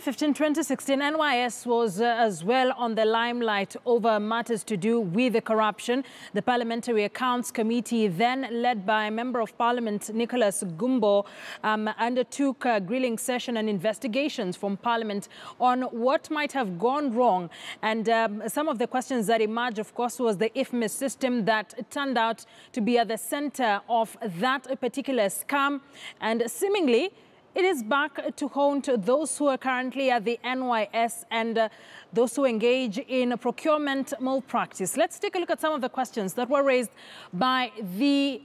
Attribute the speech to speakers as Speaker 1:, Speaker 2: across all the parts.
Speaker 1: 2015-2016, NYS was as well on the limelight over matters to do with the corruption. The Parliamentary Accounts Committee, then led by Member of Parliament Nicholas Gumbo, undertook a grilling session and investigations from Parliament on what might have gone wrong. And some of the questions that emerged, of course, was the IFMIS system that turned out to be at the center of that particular scam. And seemingly, it is back to haunt those who are currently at the NYS and those who engage in procurement malpractice. Let's take a look at some of the questions that were raised by the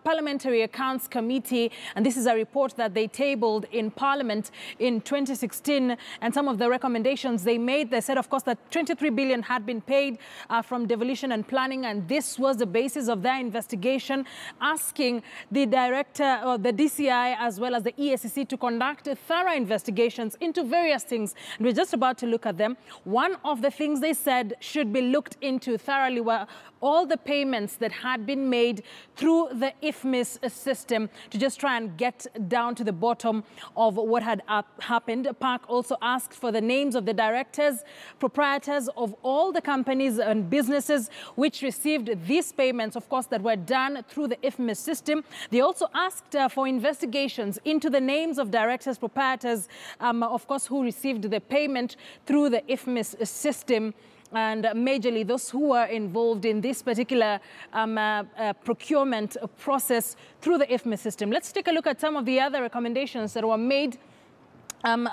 Speaker 1: Parliamentary Accounts Committee, and this is a report that they tabled in Parliament in 2016, and some of the recommendations they made. They said, of course, that 23 billion had been paid from devolution and planning, and this was the basis of their investigation, asking the director or the DCI as well as the EACC to conduct thorough investigations into various things. And we're just about to look at them. One of the things they said should be looked into thoroughly were all the payments that had been made through the IFMIS system to just try and get down to the bottom of what had happened. Park also asked for the names of the directors, proprietors of all the companies and businesses which received these payments, of course, that were done through the IFMIS system. They also asked for investigations into the names of directors, proprietors, of course, who received the payment through the IFMIS system, and majorly those who were involved in this particular procurement process through the IFMIS system. Let's take a look at some of the other recommendations that were made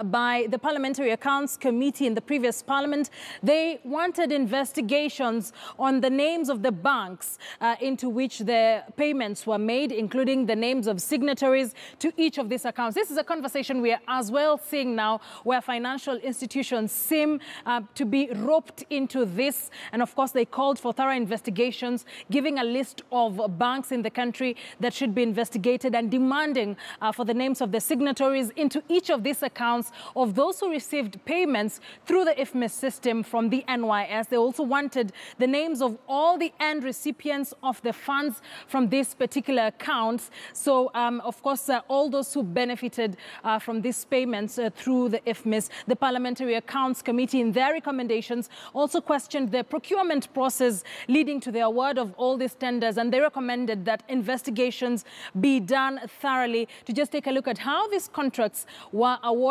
Speaker 1: by the Parliamentary Accounts Committee in the previous Parliament. They wanted investigations on the names of the banks into which the payments were made, including the names of signatories to each of these accounts. This is a conversation we are as well seeing now, where financial institutions seem to be roped into this. And of course, they called for thorough investigations, giving a list of banks in the country that should be investigated and demanding for the names of the signatories into each of these accounts of those who received payments through the IFMIS system from the NYS. They also wanted the names of all the end recipients of the funds from these particular accounts. So, of course, all those who benefited from these payments through the IFMIS. The Parliamentary Accounts Committee, in their recommendations, also questioned the procurement process leading to the award of all these tenders, and they recommended that investigations be done thoroughly to just take a look at how these contracts were awarded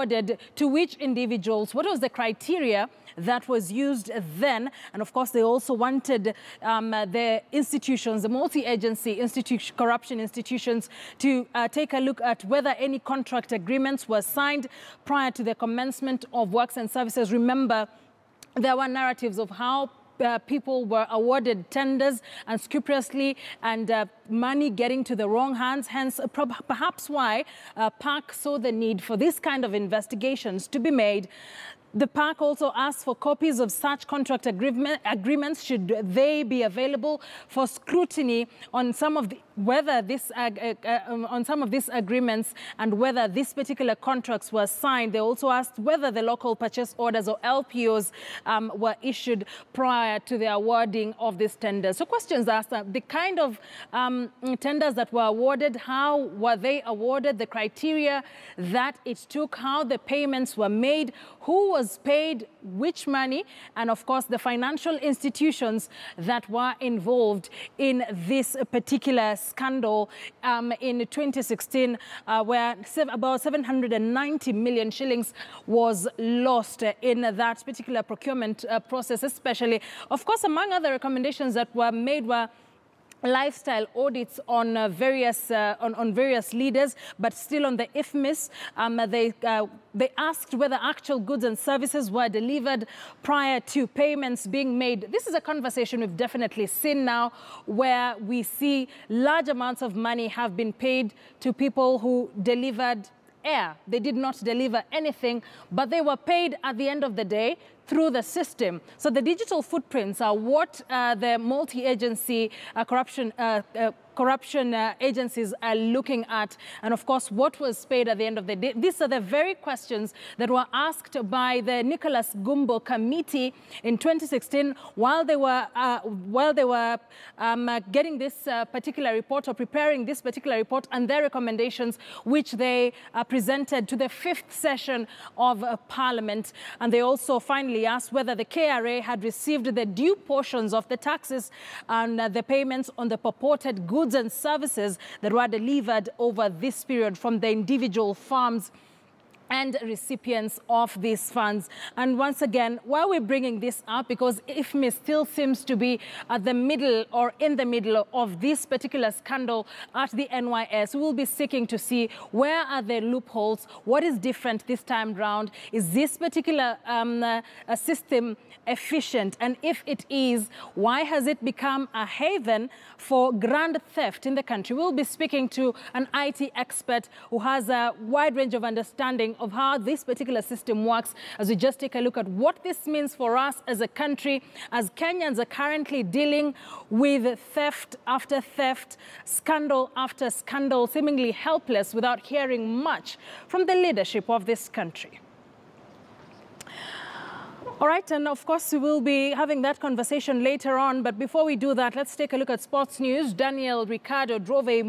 Speaker 1: to which individuals, what was the criteria that was used then. And of course, they also wanted the institutions, the multi-agency corruption institutions, to take a look at whether any contract agreements were signed prior to the commencement of works and services. Remember, there were narratives of how people were awarded tenders unscrupulously and money getting to the wrong hands, hence perhaps why Park saw the need for this kind of investigations to be made. The Park also asked for copies of such contract agreements, should they be available for scrutiny on some of the, whether this on some of these agreements and whether these particular contracts were signed. They also asked whether the local purchase orders or LPOs were issued prior to the awarding of these tenders. So questions asked, the kind of tenders that were awarded, how were they awarded, the criteria that it took, how the payments were made, who was paid which money, and of course the financial institutions that were involved in this particular scandal in 2016, where about 790 million shillings was lost in that particular procurement process, especially. Of course, among other recommendations that were made were lifestyle audits on various leaders, but still on the IFMIS. They asked whether actual goods and services were delivered prior to payments being made. This is a conversation we've definitely seen now, where we see large amounts of money have been paid to people who delivered air. They did not deliver anything, but they were paid at the end of the day through the system. So the digital footprints are what the multi-agency corruption corruption agencies are looking at, and of course what was paid at the end of the day. These are the very questions that were asked by the Nicholas Gumbo Committee in 2016 while they were getting this particular report, or preparing this particular report and their recommendations, which they presented to the 5th session of Parliament. And they also finally asked whether the KRA had received the due portions of the taxes and the payments on the purported goods and services that were delivered over this period from the individual farms and recipients of these funds. And once again, why we're bringing this up, because IFMI still seems to be at the middle, or in the middle of this particular scandal at the NYS. We will be seeking to see where are the loopholes, what is different this time round, is this particular system efficient, and if it is, why has it become a haven for grand theft in the country? We'll be speaking to an IT expert who has a wide range of understanding of how this particular system works, as we just take a look at what this means for us as a country, as Kenyans are currently dealing with theft after theft, scandal after scandal, seemingly helpless without hearing much from the leadership of this country. All right, and of course, we will be having that conversation later on. But before we do that, let's take a look at sports news. Daniel Ricciardo drove a